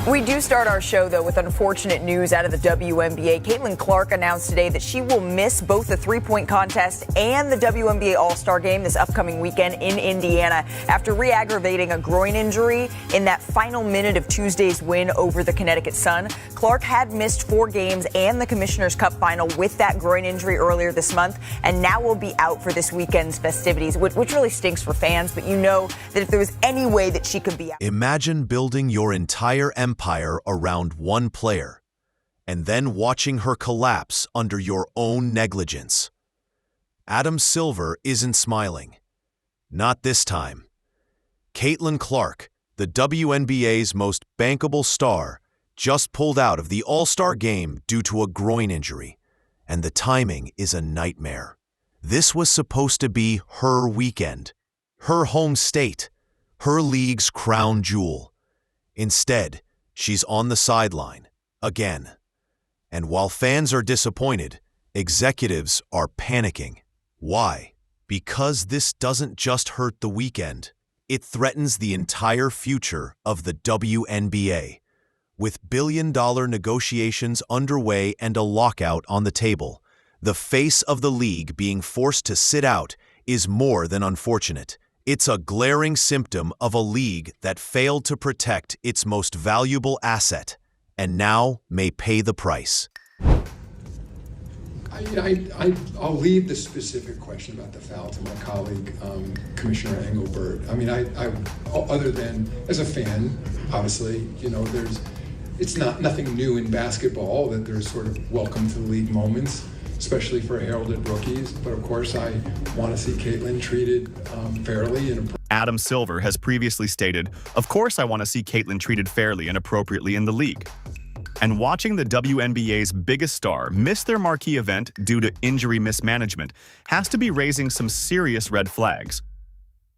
We do start our show, though, with unfortunate news out of the WNBA. Caitlin Clark announced today that she will miss both the three-point contest and the WNBA All-Star Game this upcoming weekend in Indiana after re-aggravating a groin injury in that final minute of Tuesday's win over the Connecticut Sun. Clark had missed 4 games and the Commissioner's Cup final with that groin injury earlier this month, and now will be out for this weekend's festivities, which really stinks for fans, but you know that if there was any way that she could be out. Imagine building your entire empire around one player, and then watching her collapse under your own negligence. Adam Silver isn't smiling. Not this time. Caitlin Clark, the WNBA's most bankable star, just pulled out of the All-Star Game due to a groin injury, and the timing is a nightmare. This was supposed to be her weekend, her home state, her league's crown jewel. Instead, she's on the sideline, again. And while fans are disappointed, executives are panicking. Why? Because this doesn't just hurt the weekend. It threatens the entire future of the WNBA. With billion-dollar negotiations underway and a lockout on the table, the face of the league being forced to sit out is more than unfortunate. It's a glaring symptom of a league that failed to protect its most valuable asset, and now may pay the price. I'll leave the specific question about the foul to my colleague, Commissioner Engelbert. I mean, I other than as a fan, obviously, you know, it's nothing new in basketball that there's sort of welcome to the league moments, especially for heralded rookies. But of course, I want to see Caitlin treated fairly and Adam Silver has previously stated, "Of course I want to see Caitlin treated fairly and appropriately in the league." And watching the WNBA's biggest star miss their marquee event due to injury mismanagement has to be raising some serious red flags.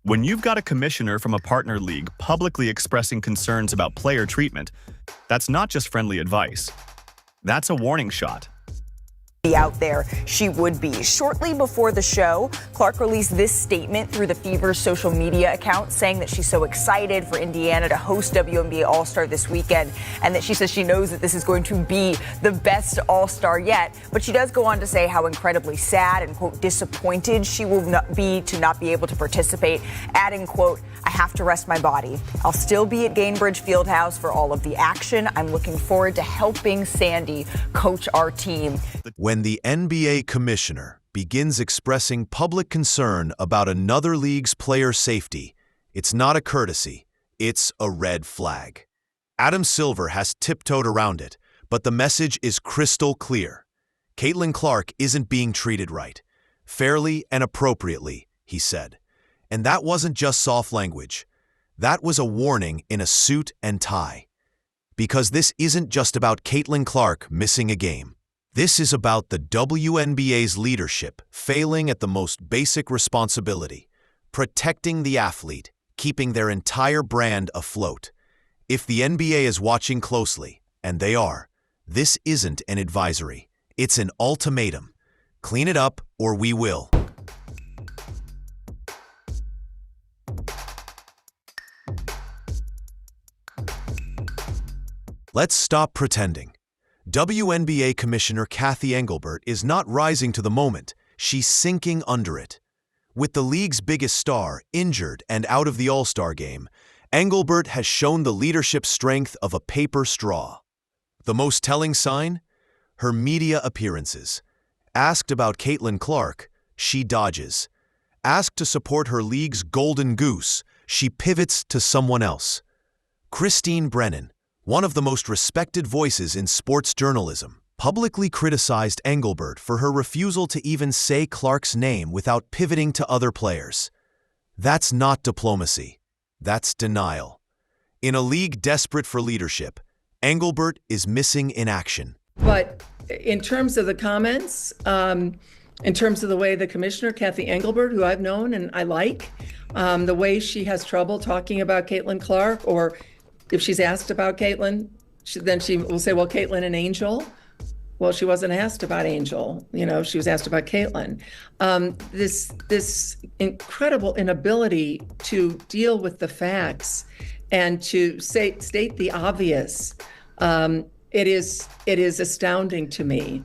When you've got a commissioner from a partner league publicly expressing concerns about player treatment, that's not just friendly advice. That's a warning shot. Out there, she would be. Shortly before the show, Clark released this statement through the Fever's social media account saying that she's so excited for Indiana to host WNBA All-Star this weekend, and that she says she knows that this is going to be the best All-Star yet. But she does go on to say how incredibly sad and, quote, disappointed she will not be able to participate, adding, quote, "I have to rest my body. I'll still be at Gainbridge Fieldhouse for all of the action. I'm looking forward to helping Sandy coach our team." When the NBA commissioner begins expressing public concern about another league's player safety, it's not a courtesy, it's a red flag. Adam Silver has tiptoed around it, but the message is crystal clear. Caitlin Clark isn't being treated right, fairly and appropriately, he said. And that wasn't just soft language. That was a warning in a suit and tie. Because this isn't just about Caitlin Clark missing a game. This is about the WNBA's leadership failing at the most basic responsibility, protecting the athlete, keeping their entire brand afloat. If the NBA is watching closely, and they are, this isn't an advisory. It's an ultimatum. Clean it up or we will. Let's stop pretending. WNBA Commissioner Cathy Engelbert is not rising to the moment, she's sinking under it. With the league's biggest star injured and out of the All-Star Game, Engelbert has shown the leadership strength of a paper straw. The most telling sign? Her media appearances. Asked about Caitlin Clark, she dodges. Asked to support her league's golden goose, she pivots to someone else. Christine Brennan, one of the most respected voices in sports journalism, publicly criticized Engelbert for her refusal to even say Clark's name without pivoting to other players. That's not diplomacy. That's denial. In a league desperate for leadership, Engelbert is missing in action. But in terms of the comments, in terms of the way the commissioner, Cathy Engelbert, who I've known and I like, the way she has trouble talking about Caitlin Clark, or if she's asked about Caitlin, then she will say, well, Caitlin and Angel. Well, she wasn't asked about Angel. You know, she was asked about Caitlin. This incredible inability to deal with the facts And to state the obvious, it is astounding to me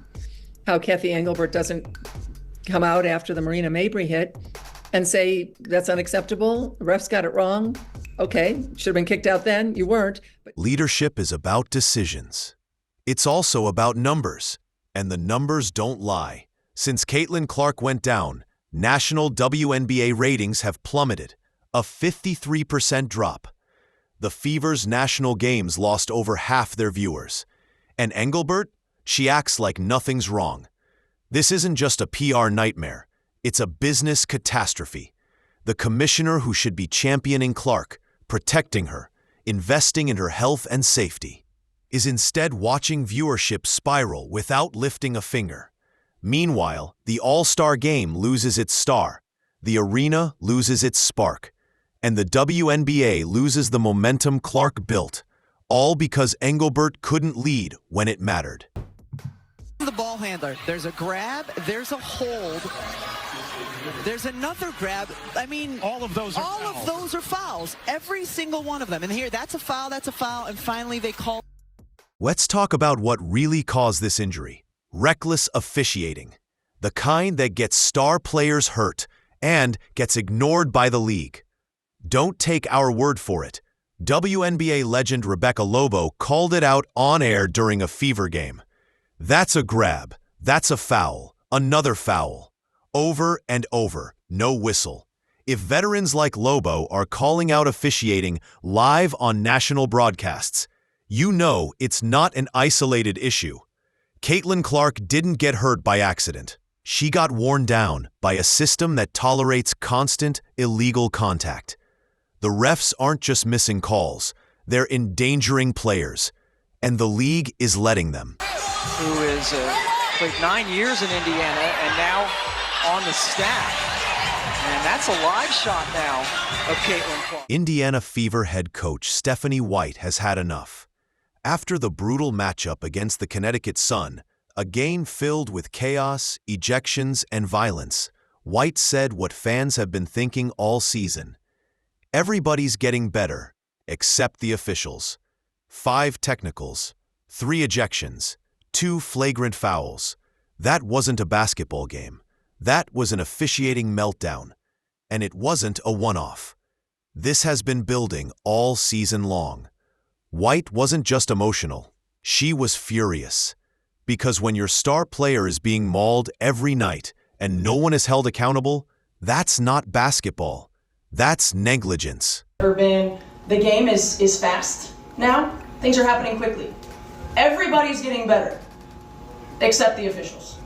how Kathy Engelbert doesn't come out after the Marina Mabry hit and say that's unacceptable. The refs got it wrong. Okay, should have been kicked out then. You weren't. Leadership is about decisions. It's also about numbers, and the numbers don't lie. Since Caitlin Clark went down, national WNBA ratings have plummeted, a 53% drop. The Fever's national games lost over half their viewers. And Engelbert? She acts like nothing's wrong. This isn't just a PR nightmare. It's a business catastrophe. The commissioner who should be championing Clark, protecting her, investing in her health and safety, is instead watching viewership spiral without lifting a finger. Meanwhile, the All-Star Game loses its star, the arena loses its spark, and the WNBA loses the momentum Clark built, all because Engelbert couldn't lead when it mattered. The ball handler, there's a grab, there's a hold, there's another grab. I mean, all of those are fouls. Every single one of them. And here, that's a foul, and finally they call. Let's talk about what really caused this injury. Reckless officiating. The kind that gets star players hurt and gets ignored by the league. Don't take our word for it. WNBA legend Rebecca Lobo called it out on air during a Fever game. That's a grab. That's a foul. Another foul. Over and over. No whistle. If veterans like Lobo are calling out officiating live on national broadcasts, you know it's not an isolated issue. Caitlin Clark didn't get hurt by accident. She got worn down by a system that tolerates constant, illegal contact. The refs aren't just missing calls, they're endangering players, and the league is letting them. Who is played 9 years in Indiana and now on the staff. And that's a live shot now of Caitlin Clark. Indiana Fever head coach Stephanie White has had enough. After the brutal matchup against the Connecticut Sun, a game filled with chaos, ejections, and violence, White said what fans have been thinking all season. Everybody's getting better, except the officials. 5 technicals, 3 ejections, 2 flagrant fouls. That wasn't a basketball game. That was an officiating meltdown. And it wasn't a one-off. This has been building all season long. White wasn't just emotional. She was furious. Because when your star player is being mauled every night and no one is held accountable, that's not basketball. That's negligence. The game is fast now. Things are happening quickly. Everybody's getting better, except the officials.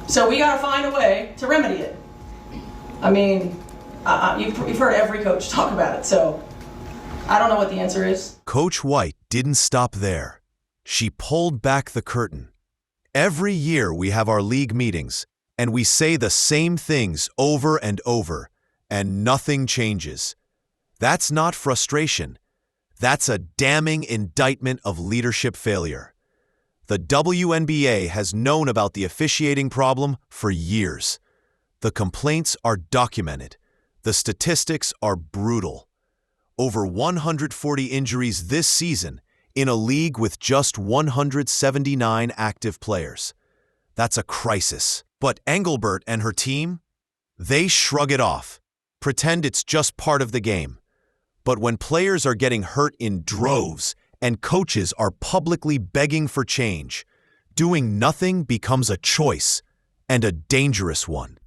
So we got to find a way to remedy it. I mean, you've heard every coach talk about it, so I don't know what the answer is. Coach White didn't stop there. She pulled back the curtain. Every year we have our league meetings, and we say the same things over and over, and nothing changes. That's not frustration. That's a damning indictment of leadership failure. The WNBA has known about the officiating problem for years. The complaints are documented. The statistics are brutal. Over 140 injuries this season in a league with just 179 active players. That's a crisis. But Engelbert and her team? They shrug it off, pretend it's just part of the game. But when players are getting hurt in droves and coaches are publicly begging for change, doing nothing becomes a choice, and a dangerous one.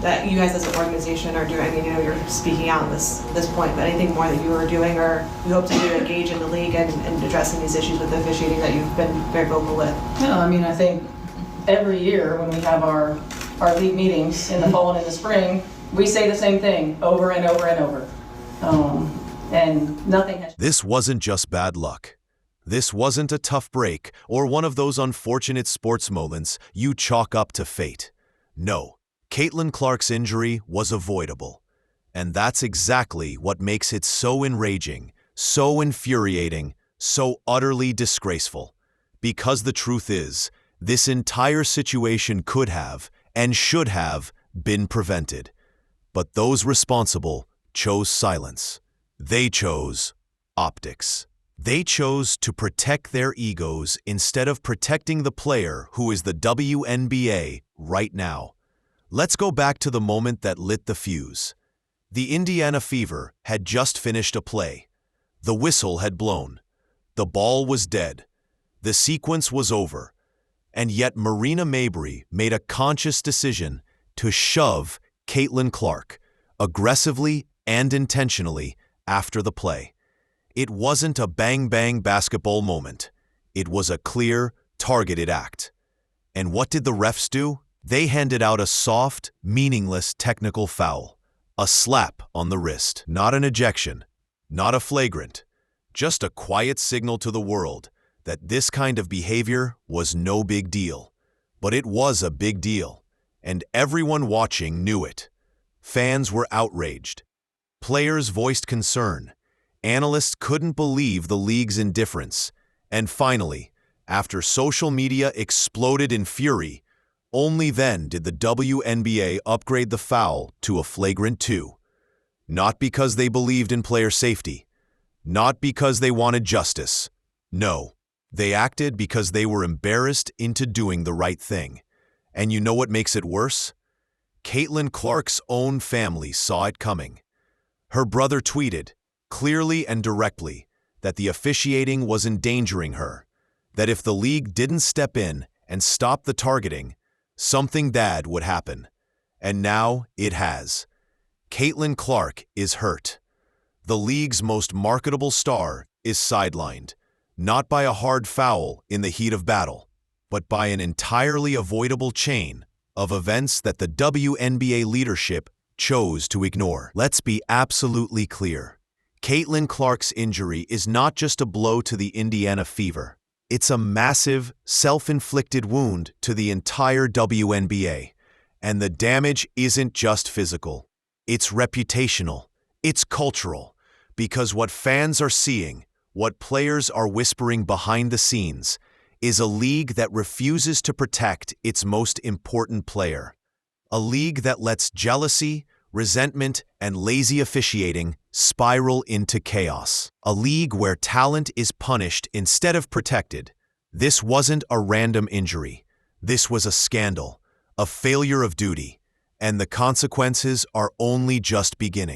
That you guys as an organization are doing, I mean, you know, you're speaking out at this point, but anything more that you are doing or you hope to do to engage in the league and addressing these issues with the officiating that you've been very vocal with? No, I mean, I think every year when we have our league meetings in the fall and in the spring, we say the same thing over and over and over. And nothing has. This wasn't just bad luck. This wasn't a tough break or one of those unfortunate sports moments you chalk up to fate. No, Caitlin Clark's injury was avoidable. And that's exactly what makes it so enraging, so infuriating, so utterly disgraceful. Because the truth is, this entire situation could have and should have been prevented. But those responsible chose silence. They chose optics. They chose to protect their egos instead of protecting the player who is the WNBA right now. Let's go back to the moment that lit the fuse. The Indiana Fever had just finished a play. The whistle had blown. The ball was dead. The sequence was over. And yet Marina Mabrey made a conscious decision to shove Caitlin Clark aggressively and intentionally after the play. It wasn't a bang-bang basketball moment. It was a clear, targeted act. And what did the refs do? They handed out a soft, meaningless technical foul. A slap on the wrist. Not an ejection. Not a flagrant. Just a quiet signal to the world that this kind of behavior was no big deal. But it was a big deal, and everyone watching knew it. Fans were outraged. Players voiced concern. Analysts couldn't believe the league's indifference. And finally, after social media exploded in fury, only then did the WNBA upgrade the foul to a flagrant 2. Not because they believed in player safety. Not because they wanted justice. No, they acted because they were embarrassed into doing the right thing. And you know what makes it worse? Caitlin Clark's own family saw it coming. Her brother tweeted, clearly and directly, that the officiating was endangering her, that if the league didn't step in and stop the targeting, something bad would happen. And now it has. Caitlin Clark is hurt. The league's most marketable star is sidelined, not by a hard foul in the heat of battle, but by an entirely avoidable chain of events that the WNBA leadership chose to ignore. Let's be absolutely clear. Caitlin Clark's injury is not just a blow to the Indiana Fever. It's a massive, self-inflicted wound to the entire WNBA. And the damage isn't just physical. It's reputational. It's cultural. Because what fans are seeing, what players are whispering behind the scenes, is a league that refuses to protect its most important player. A league that lets jealousy, resentment, and lazy officiating spiral into chaos. A league where talent is punished instead of protected. This wasn't a random injury. This was a scandal, a failure of duty, and the consequences are only just beginning.